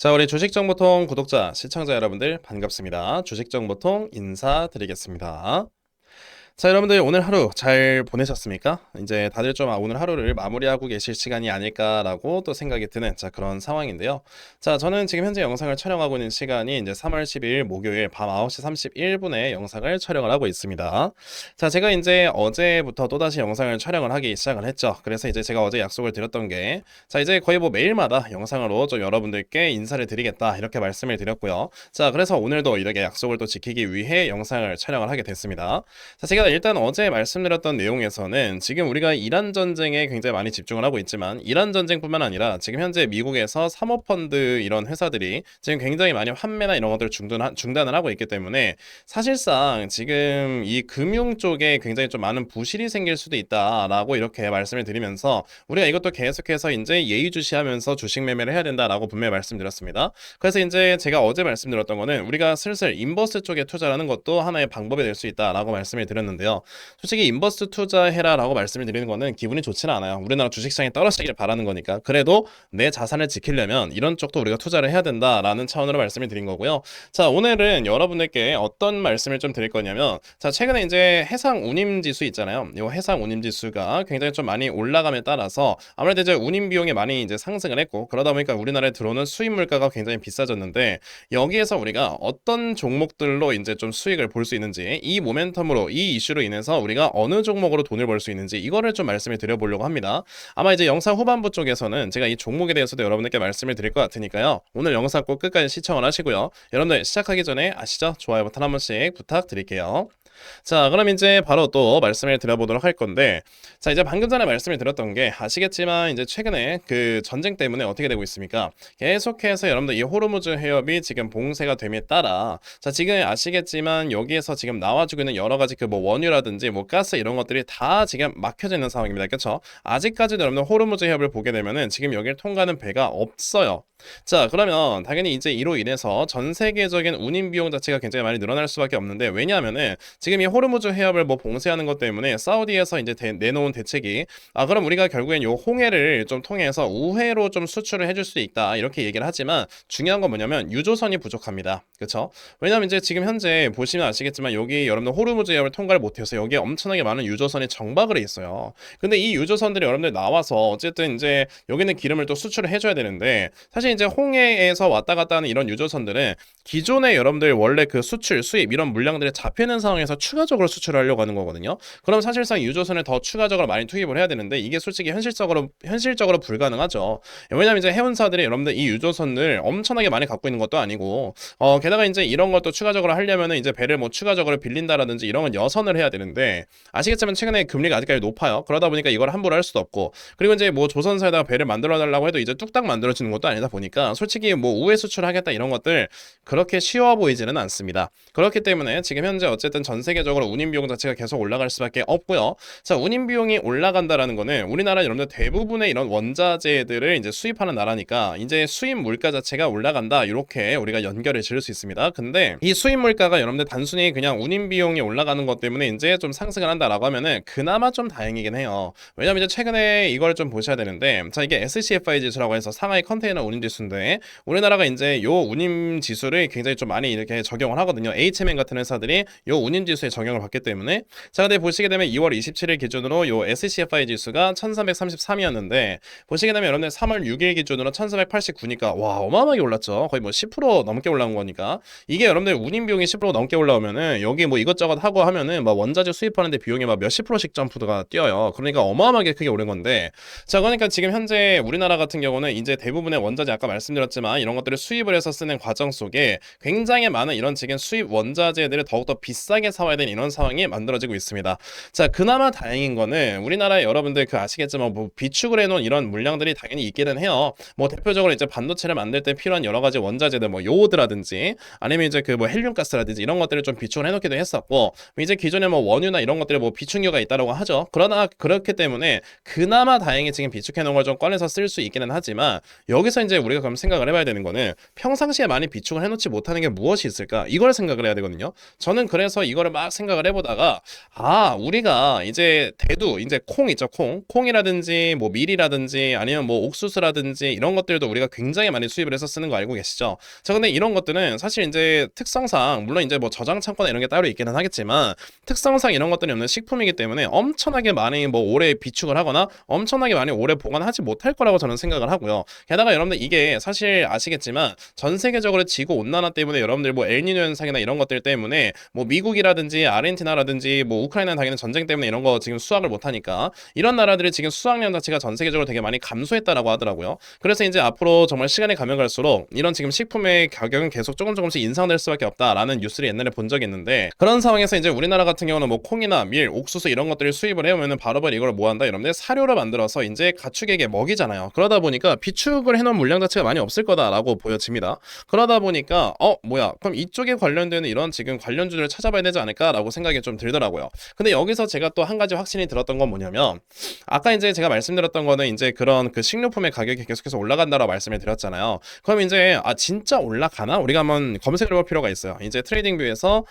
자, 우리 주식정보통 구독자, 시청자 여러분들 반갑습니다. 주식정보통 인사드리겠습니다. 자, 여러분들 오늘 하루 잘 보내셨습니까? 이제 다들 좀 오늘 하루를 마무리하고 계실 시간이 아닐까라고 또 생각이 드는 그런 상황인데요. 자, 저는 지금 현재 영상을 촬영하고 있는 시간이 이제 3월 12일 목요일 밤 9시 31분에 영상을 촬영을 하고 있습니다. 자, 제가 이제 어제부터 또다시 영상을 촬영을 하기 시작을 했죠. 그래서 이제 제가 어제 약속을 드렸던 게, 자, 이제 거의 뭐 매일마다 영상으로 좀 여러분들께 인사를 드리겠다 이렇게 말씀을 드렸고요. 자, 그래서 오늘도 이렇게 약속을 또 지키기 위해 영상을 촬영을 하게 됐습니다. 자, 제가 일단 어제 말씀드렸던 내용에서는 지금 우리가 이란 전쟁에 굉장히 많이 집중을 하고 있지만, 이란 전쟁뿐만 아니라 지금 현재 미국에서 사모펀드 이런 회사들이 지금 굉장히 많이 환매나 이런 것들을 중단을 하고 있기 때문에 사실상 지금 이 금융 쪽에 굉장히 좀 많은 부실이 생길 수도 있다라고 이렇게 말씀을 드리면서, 우리가 이것도 계속해서 이제 예의주시하면서 주식 매매를 해야 된다라고 분명히 말씀드렸습니다. 그래서 이제 제가 어제 말씀드렸던 거는 우리가 슬슬 인버스 쪽에 투자하는 것도 하나의 방법이 될 수 있다라고 말씀을 드렸는데요. 솔직히 인버스 투자해라라고 말씀을 드리는 거는 기분이 좋지는 않아요. 우리나라 주식시장이 떨어지기를 바라는 거니까. 그래도 내 자산을 지키려면 이런 쪽도 우리가 투자를 해야 된다라는 차원으로 말씀을 드린 거고요. 자, 오늘은 여러분들께 어떤 말씀을 좀 드릴 거냐면, 자, 최근에 이제 해상 운임 지수 있잖아요. 이 해상 운임 지수가 굉장히 좀 많이 올라감에 따라서 아무래도 이제 운임 비용이 많이 이제 상승을 했고, 그러다 보니까 우리나라에 들어오는 수입 물가가 굉장히 비싸졌는데, 여기에서 우리가 어떤 종목들로 이제 좀 수익을 볼 수 있는지, 이 모멘텀으로 이 이슈로 인해서 우리가 어느 종목으로 돈을 벌 수 있는지 이거를 좀 말씀을 드려보려고 합니다. 아마 이제 영상 후반부 쪽에서는 제가 이 종목에 대해서도 여러분들께 말씀을 드릴 것 같으니까요. 오늘 영상 꼭 끝까지 시청을 하시고요. 여러분들 시작하기 전에 아시죠? 좋아요 버튼 한 번씩 부탁드릴게요. 자, 그럼 이제 바로 또 말씀을 드려보도록 할 건데, 자, 이제 방금 전에 말씀을 드렸던 게 아시겠지만 이제 최근에 그 전쟁 때문에 어떻게 되고 있습니까? 계속해서 여러분들 이 호르무즈 해협이 지금 봉쇄가 됨에 따라, 자, 지금 아시겠지만 여기에서 지금 나와주고 있는 여러 가지 그 뭐 원유라든지 뭐 가스 이런 것들이 다 지금 막혀져 있는 상황입니다. 그렇죠? 아직까지도 여러분들 호르무즈 해협을 보게 되면은 지금 여기를 통과하는 배가 없어요. 자, 그러면 당연히 이제 이로 인해서 전 세계적인 운임 비용 자체가 굉장히 많이 늘어날 수밖에 없는데, 왜냐하면은 지금 이 호르무즈 해협을 뭐 봉쇄하는 것 때문에 사우디에서 이제 내놓은 대책이, 그럼 우리가 결국엔 요 홍해를 좀 통해서 우회로 좀 수출을 해줄 수 있다 이렇게 얘기를 하지만, 중요한 건 뭐냐면 유조선이 부족합니다. 그렇죠? 왜냐면 이제 지금 현재 보시면 아시겠지만 여기 여러분들 호르무즈 해협을 통과를 못해서 여기에 엄청나게 많은 유조선이 정박을 해 있어요. 근데 이 유조선들이 여러분들 나와서 어쨌든 이제 여기는 기름을 또 수출을 해줘야 되는데, 사실 이제 홍해에서 왔다 갔다 하는 이런 유조선들은 기존에 여러분들 원래 그 수출, 수입 이런 물량들이 잡히는 상황에서 추가적으로 수출하려고 하는 거거든요. 그럼 사실상 유조선을 더 추가적으로 많이 투입을 해야 되는데, 이게 솔직히 현실적으로 불가능하죠. 왜냐면 이제 해운사들이 여러분들 이 유조선을 엄청나게 많이 갖고 있는 것도 아니고, 게다가 이제 이런 것도 추가적으로 하려면은 이제 배를 뭐 추가적으로 빌린다라든지 이런 건 여선을 해야 되는데, 아시겠지만 최근에 금리가 아직까지 높아요. 그러다 보니까 이걸 함부로 할 수도 없고, 그리고 이제 뭐 조선사에다가 배를 만들어 달라고 해도 이제 뚝딱 만들어지는 것도 아니다 보니까 솔직히 뭐 우회 수출하겠다 이런 것들 그렇게 쉬워 보이지는 않습니다. 그렇기 때문에 지금 현재 어쨌든 전 세계적으로 운임 비용 자체가 계속 올라갈 수밖에 없고요. 자, 운임 비용이 올라간다라는 거는 우리나라 여러분들 대부분의 이런 원자재들을 이제 수입하는 나라니까 이제 수입 물가 자체가 올라간다 이렇게 우리가 연결을 지을 수 있습니다. 근데 이 수입 물가가 여러분들 단순히 그냥 운임 비용이 올라가는 것 때문에 이제 좀 상승을 한다라고 하면은 그나마 좀 다행이긴 해요. 왜냐면 이제 최근에 이걸 좀 보셔야 되는데, 자, 이게 SCFI 지수라고 해서 상하이 컨테이너 운임 지수인데, 우리나라가 이제 요 운임 지수를 굉장히 좀 많이 이렇게 적용을 하거든요. HMN 같은 회사들이 요 운임 지수에 적용을 받기 때문에. 자, 근데 보시게 되면 2월 27일 기준으로 요 SCFI 지수가 1333이었는데, 보시게 되면 여러분들 3월 6일 기준으로 1489니까 와, 어마어마하게 올랐죠. 거의 뭐 10% 넘게 올라온 거니까. 이게 여러분들 운임 비용이 10% 넘게 올라오면은 여기 뭐 이것저것 하고 하면은 막 원자재 수입하는데 비용이 막 몇십 프로씩 점프가 뛰어요. 그러니까 어마어마하게 크게 오른 건데, 자, 그러니까 지금 현재 우리나라 같은 경우는 이제 대부분의 원자재 아까 말씀드렸지만 이런 것들을 수입을 해서 쓰는 과정 속에 굉장히 많은 이런 지금 수입 원자재들을 더욱더 비싸게 사와야 되는 이런 상황이 만들어지고 있습니다. 자, 그나마 다행인 거는 우리나라에 여러분들 그 아시겠지만 뭐 비축을 해놓은 이런 물량들이 당연히 있기는 해요. 뭐 대표적으로 이제 반도체를 만들 때 필요한 여러 가지 원자재들 뭐 요오드라든지 아니면 이제 그 뭐 헬륨가스라든지 이런 것들을 좀 비축을 해놓기도 했었고, 이제 기존에 요즘에 뭐 원유나 이런 것들에 뭐 비축유가 있다라고 하죠. 그러나 그렇기 때문에 그나마 다행히 지금 비축해 놓은 걸 좀 꺼내서 쓸 수 있기는 하지만 여기서 이제 우리가 그럼 생각을 해봐야 되는 거는 평상시에 많이 비축을 해놓지 못하는 게 무엇이 있을까? 이걸 생각을 해야 되거든요. 저는 그래서 이거를 막 생각을 해보다가 우리가 이제 대두 이제 콩 있죠. 콩이라든지 뭐 밀이라든지 아니면 뭐 옥수수라든지 이런 것들도 우리가 굉장히 많이 수입을 해서 쓰는 거 알고 계시죠? 자, 근데 이런 것들은 사실 이제 특성상 물론 이제 뭐 저장 창고나 이런 게 따로 있기는 하겠지만 특성상 이런 것들이 없는 식품이기 때문에 엄청나게 많이 뭐 오래 비축을 하거나 엄청나게 많이 오래 보관하지 못할 거라고 저는 생각을 하고요. 게다가 여러분들 이게 사실 아시겠지만 전 세계적으로 지구 온난화 때문에 여러분들 뭐 엘니뇨 현상이나 이런 것들 때문에 뭐 미국이라든지 아르헨티나라든지 뭐 우크라이나 당연히 전쟁 때문에 이런 거 지금 수확을 못 하니까 이런 나라들이 지금 수확량 자체가 전 세계적으로 되게 많이 감소했다라고 하더라고요. 그래서 이제 앞으로 정말 시간이 가면 갈수록 이런 지금 식품의 가격은 계속 조금씩 인상될 수밖에 없다라는 뉴스를 옛날에 본 적이 있는데 그런 상황에서 이제 우리나라 같은 경우는 뭐 콩이나 밀, 옥수수 이런 것들을 수입을 해오면은 바로바로 이걸 뭐 한다 여러분들 사료를 만들어서 이제 가축에게 먹이잖아요. 그러다 보니까 비축을 해놓은 물량 자체가 많이 없을 거다라고 보여집니다. 그러다 보니까 뭐야 그럼 이쪽에 관련되는 이런 지금 관련주들을 찾아봐야 되지 않을까라고 생각이 좀 들더라고요. 근데 여기서 제가 또 한 가지 확신이 들었던 건 뭐냐면 아까 이제 제가 말씀드렸던 거는 이제 그런 그 식료품의 가격이 계속해서 올라간다라고 말씀을 드렸잖아요. 그럼 이제 진짜 올라가나? 우리가 한번 검색을 해볼 필요가 있어요. 이제 트레이딩뷰에서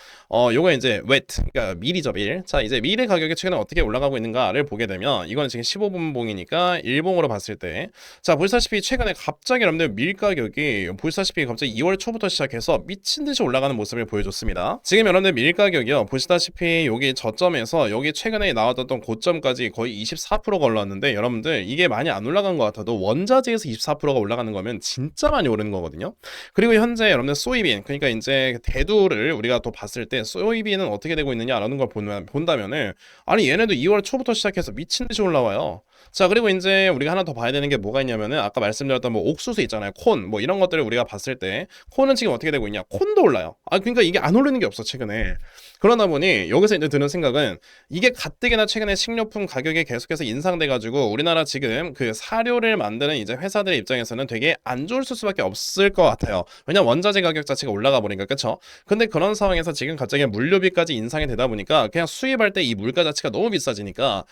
요거 이제 그러니까 밀이죠, 밀. 자, 이제 밀의 가격이 최근에 어떻게 올라가고 있는가를 보게 되면 이거는 지금 15분봉이니까 일봉으로 봤을 때 자, 보시다시피 최근에 갑자기 여러분들 밀 가격이 보시다시피 갑자기 2월 초부터 시작해서 미친 듯이 올라가는 모습을 보여줬습니다. 지금 여러분들 밀 가격이요. 보시다시피 여기 저점에서 여기 최근에 나왔던 고점까지 거의 24%가 올랐는데 여러분들 이게 많이 안 올라간 것 같아도 원자재에서 24%가 올라가는 거면 진짜 많이 오르는 거거든요. 그리고 현재 여러분들 소이빈 그러니까 이제 대두를 우리가 또 봤을 때 소이빈은 어떻게 되고 있느냐라는 걸 본다면은 아니 얘네도 2월 초부터 시작해서 미친 듯이 올라와요. 자, 그리고 이제 우리가 하나 더 봐야 되는 게 뭐가 있냐면은 아까 말씀드렸던 뭐 옥수수 있잖아요. 콘 뭐 이런 것들을 우리가 봤을 때 콘은 지금 어떻게 되고 있냐? 콘도 올라요. 그러니까 이게 안 오르는 게 없어 최근에. 그러다 보니 여기서 이제 드는 생각은 이게 가뜩이나 최근에 식료품 가격이 계속해서 인상돼 가지고 우리나라 지금 그 사료를 만드는 이제 회사들의 입장에서는 되게 안 좋을 수밖에 없을 것 같아요. 왜냐 원자재 가격 자체가 올라가 버리니까 그쵸? 근데 그런 상황에서 지금 갑자기 물류비까지 인상이 되다 보니까 그냥 수입할 때 이 물가 자체가 너무 비싸지니까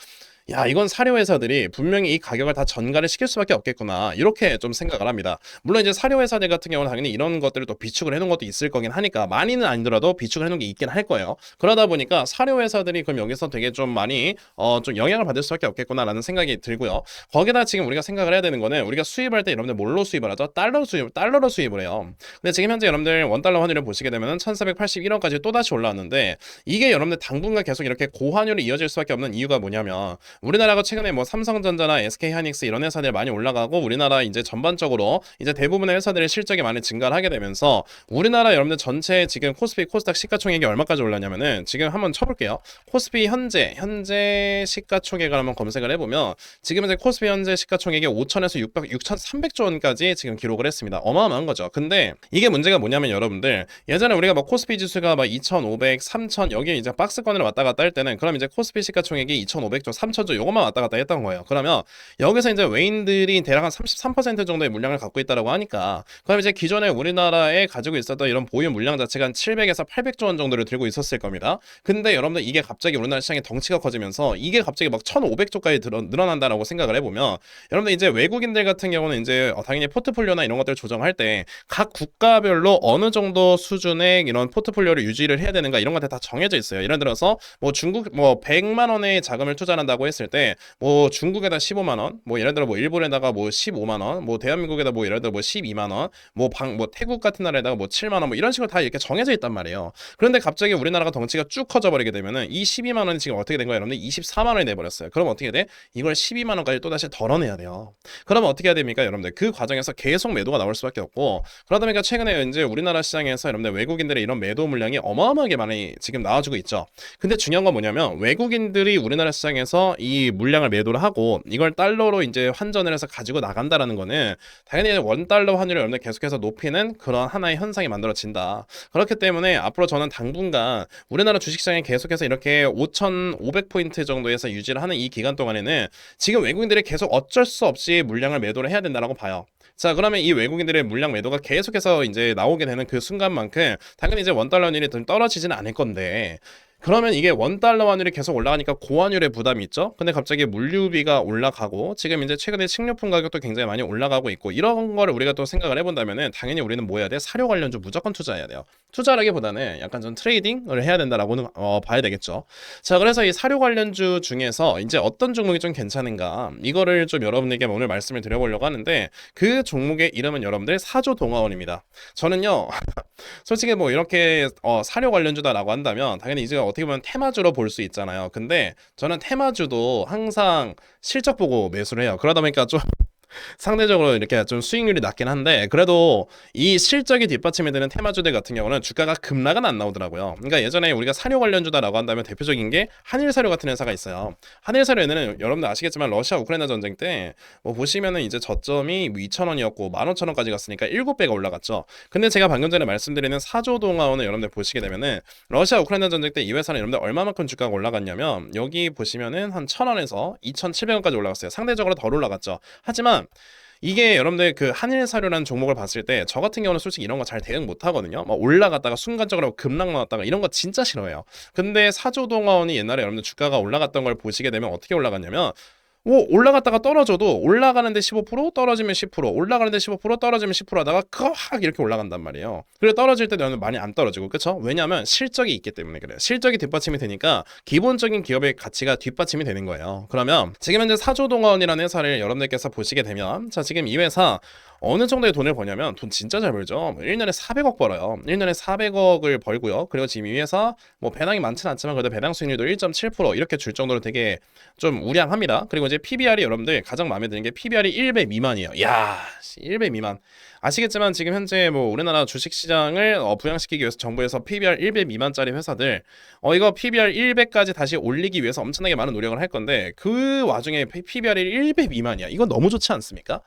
야, 이건 사료 회사들이 분명히 이 가격을 다 전가를 시킬 수밖에 없겠구나. 이렇게 좀 생각을 합니다. 물론 이제 사료 회사들 같은 경우는 당연히 이런 것들을 또 비축을 해놓은 것도 있을 거긴 하니까 많이는 아니더라도 비축을 해놓은 게 있긴 할 거예요. 그러다 보니까 사료 회사들이 그럼 여기서 되게 좀 많이 좀 영향을 받을 수밖에 없겠구나라는 생각이 들고요. 거기다 지금 우리가 생각을 해야 되는 거는 우리가 수입할 때 여러분들 뭘로 수입을 하죠? 달러로 수입을 해요. 근데 지금 현재 여러분들 원달러 환율을 보시게 되면은 1481원까지 또다시 올라왔는데 이게 여러분들 당분간 계속 이렇게 고환율이 이어질 수밖에 없는 이유가 뭐냐면 우리나라가 최근에 뭐 삼성전자나 SK하이닉스 이런 회사들 많이 올라가고 우리나라 이제 전반적으로 이제 대부분의 회사들의 실적이 많이 증가를 하게 되면서 우리나라 여러분들 전체 지금 코스피 코스닥 시가총액이 얼마까지 올랐냐면은 지금 한번 쳐볼게요. 코스피 현재 시가총액을 한번 검색을 해보면 지금 현재 코스피 현재 시가총액이 5천에서 6,300조 원까지 지금 기록을 했습니다. 어마어마한 거죠. 근데 이게 문제가 뭐냐면 여러분들 예전에 우리가 막 코스피 지수가 막 2,500, 3,000 여기에 이제 박스권을 왔다 갔다 할 때는 그럼 이제 코스피 시가총액이 2,500조, 3,000조 요것만 왔다 갔다 했던 거예요. 그러면 여기서 이제 외인들이 대략 한 33% 정도의 물량을 갖고 있다라고 하니까 그럼 이제 기존에 우리나라에 가지고 있었던 이런 보유 물량 자체가 한 700에서 800조 원 정도를 들고 있었을 겁니다. 근데 여러분들 이게 갑자기 우리나라 시장의 덩치가 커지면서 이게 갑자기 막 1,500조까지 늘어난다라고 생각을 해보면 여러분들 이제 외국인들 같은 경우는 이제 당연히 포트폴리오나 이런 것들을 조정할 때 각 국가별로 어느 정도 수준의 이런 포트폴리오를 유지를 해야 되는가 이런 것들 다 정해져 있어요. 예를 들어서 뭐 중국 뭐 100만 원의 자금을 투자한다고 했을 때 뭐 중국에다 15만 원, 뭐 예를 들어 뭐 일본에다가 뭐 15만 원, 뭐 대한민국에다 뭐 예를 들어 뭐 12만 원, 뭐 태국 같은 나라에다가 뭐 7만 원, 뭐 이런 식으로 다 이렇게 정해져 있단 말이에요. 그런데 갑자기 우리나라가 덩치가 쭉 커져 버리게 되면은 이 12만 원이 지금 어떻게 된 거예요? 여러분들 24만 원이 돼 버렸어요. 그럼 어떻게 돼? 이걸 12만 원까지 또 다시 덜어내야 돼요. 그러면 어떻게 해야 됩니까, 여러분들? 그 과정에서 계속 매도가 나올 수밖에 없고 그러다 보니까 최근에 이제 우리나라 시장에서 여러분들 외국인들의 이런 매도 물량이 어마어마하게 많이 지금 나와주고 있죠. 근데 중요한 건 뭐냐면 외국인들이 우리나라 시장에서 이 물량을 매도를 하고 이걸 달러로 이제 환전을 해서 가지고 나간다라는 거는 당연히 원달러 환율을 여러분들 계속해서 높이는 그런 하나의 현상이 만들어진다. 그렇기 때문에 앞으로 저는 당분간 우리나라 주식시장에 계속해서 이렇게 5,500포인트 정도에서 유지를 하는 이 기간 동안에는 지금 외국인들이 계속 어쩔 수 없이 물량을 매도를 해야 된다라고 봐요. 자, 그러면 이 외국인들의 물량 매도가 계속해서 이제 나오게 되는 그 순간만큼 당연히 이제 원달러 환율이 좀 떨어지지는 않을 건데 그러면 이게 $1 환율이 계속 올라가니까 고환율의 부담이 있죠. 근데 갑자기 물류비가 올라가고 지금 이제 최근에 식료품 가격도 굉장히 많이 올라가고 있고 이런 거를 우리가 또 생각을 해본다면은 당연히 우리는 뭐 해야 돼? 사료 관련주 무조건 투자해야 돼요. 투자라기보다는 약간 좀 트레이딩을 해야 된다라고는 봐야 되겠죠. 자, 그래서 이 사료 관련주 중에서 이제 어떤 종목이 좀 괜찮은가 이거를 좀 여러분에게 오늘 말씀을 드려보려고 하는데 그 종목의 이름은 여러분들 사조동화원입니다. 저는요 솔직히 뭐 이렇게 사료 관련주다라고 한다면 당연히 이제 어떻게 보면 테마주로 볼 수 있잖아요. 근데 저는 테마주도 항상 실적 보고 매수를 해요. 그러다 보니까 좀 상대적으로 이렇게 좀 수익률이 낮긴 한데 그래도 이 실적이 뒷받침이 되는 테마주들 같은 경우는 주가가 급락은 안 나오더라고요. 그러니까 예전에 우리가 사료 관련주다라고 한다면 대표적인 게 한일사료 같은 회사가 있어요. 한일사료에는 여러분들 아시겠지만 러시아 우크라이나 전쟁 때 뭐 보시면은 이제 저점이 2,000원이었고 15,000원까지 갔으니까 7배가 올라갔죠. 근데 제가 방금 전에 말씀드리는 사조동화원을 여러분들 보시게 되면은 러시아 우크라이나 전쟁 때 이 회사는 여러분들 얼마만큼 주가가 올라갔냐면 여기 보시면은 한 1,000원에서 2,700원까지 올라갔어요. 상대적으로 덜 올라갔죠. 하지만 이게 여러분들 그 한일사료라는 종목을 봤을 때 저 같은 경우는 솔직히 이런 거 잘 대응 못 하거든요. 막 올라갔다가 순간적으로 급락 나왔다가 이런 거 진짜 싫어해요. 근데 사조동화원이 옛날에 여러분들 주가가 올라갔던 걸 보시게 되면 어떻게 올라갔냐면 올라갔다가 떨어져도 올라가는데 15% 떨어지면 10% 올라가는데 15% 떨어지면 10% 하다가 확 이렇게 올라간단 말이에요. 그리고 떨어질 때도 많이 안 떨어지고 그렇죠? 왜냐하면 실적이 있기 때문에 그래요. 실적이 뒷받침이 되니까 기본적인 기업의 가치가 뒷받침이 되는 거예요. 그러면 지금 현재 사조동화원이라는 회사를 여러분들께서 보시게 되면 자 지금 이 회사 어느 정도의 돈을 버냐면 돈 진짜 잘 벌죠. 1년에 400억 벌어요. 1년에 400억을 벌고요. 그리고 지금 이 회사 뭐 배당이 많지는 않지만 그래도 배당 수익률도 1.7% 이렇게 줄 정도로 되게 좀 우량합니다. 그리고 이제 PBR이 여러분들 가장 마음에 드는 게 PBR이 1배 미만이에요. 야, 1배 미만. 아시겠지만 지금 현재 뭐 우리나라 주식시장을 부양시키기 위해서 정부에서 PBR 1배 미만짜리 회사들 이거 PBR 1배까지 다시 올리기 위해서 엄청나게 많은 노력을 할 건데 그 와중에 PBR이 1배 미만이야. 이건 너무 좋지 않습니까?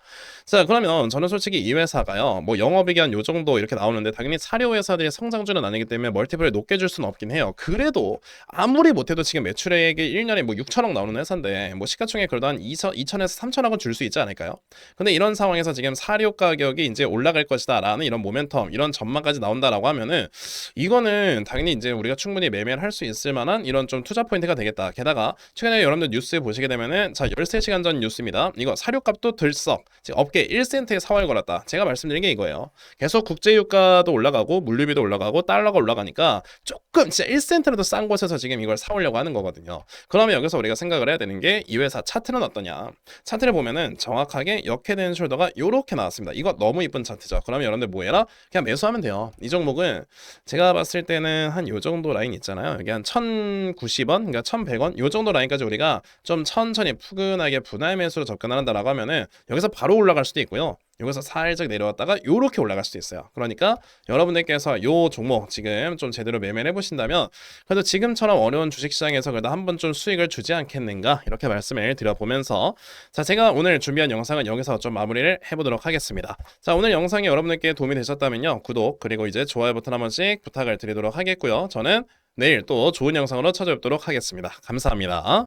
자, 그러면 저는 솔직히 이 회사가요. 뭐 영업이익이 한 요 정도 이렇게 나오는데 당연히 사료 회사들이 성장주는 아니기 때문에 멀티플을 높게 줄 수는 없긴 해요. 그래도 아무리 못해도 지금 매출액이 1년에 뭐 6천억 나오는 회사인데 뭐 시가총액 그래도 한 2천에서 3천억은 줄 수 있지 않을까요? 근데 이런 상황에서 지금 사료 가격이 이제 올라갈 것이다라는 이런 모멘텀, 이런 전망까지 나온다라고 하면은 이거는 당연히 이제 우리가 충분히 매매를 할 수 있을 만한 이런 좀 투자 포인트가 되겠다. 게다가 최근에 여러분들 뉴스에 보시게 되면은 자 13시간 전 뉴스입니다. 이거 사료값도 들썩 지금 업계 1센트에 사활 걸었다. 제가 말씀드린 게 이거예요. 계속 국제유가도 올라가고 물류비도 올라가고 달러가 올라가니까 조금 진짜 1센트라도 싼 곳에서 지금 이걸 사오려고 하는 거거든요. 그러면 여기서 우리가 생각을 해야 되는 게 이 회사 차트는 어떠냐. 차트를 보면은 정확하게 역회된 숄더가 요렇게 나왔습니다. 이거 너무 이쁜 차트죠. 그러면 여러분들 뭐 해라? 그냥 매수하면 돼요. 이 종목은 제가 봤을 때는 한 요 정도 라인 있잖아요. 여기 한 1,090원, 그러니까 1,100원 요 정도 라인까지 우리가 좀 천천히 푸근하게 분할 매수로 접근한다라고 하면은 여기서 바로 올라갈 수도 있고요. 여기서 살짝 내려왔다가 요렇게 올라갈 수도 있어요. 그러니까 여러분들께서 요 종목 지금 좀 제대로 매매를 해보신다면 그래도 지금처럼 어려운 주식시장에서 그래도 한번 좀 수익을 주지 않겠는가 이렇게 말씀을 드려보면서 자 제가 오늘 준비한 영상은 여기서 좀 마무리를 해보도록 하겠습니다. 자 오늘 영상이 여러분들께 도움이 되셨다면요 구독 그리고 이제 좋아요 버튼 한 번씩 부탁을 드리도록 하겠고요. 저는 내일 또 좋은 영상으로 찾아뵙도록 하겠습니다. 감사합니다.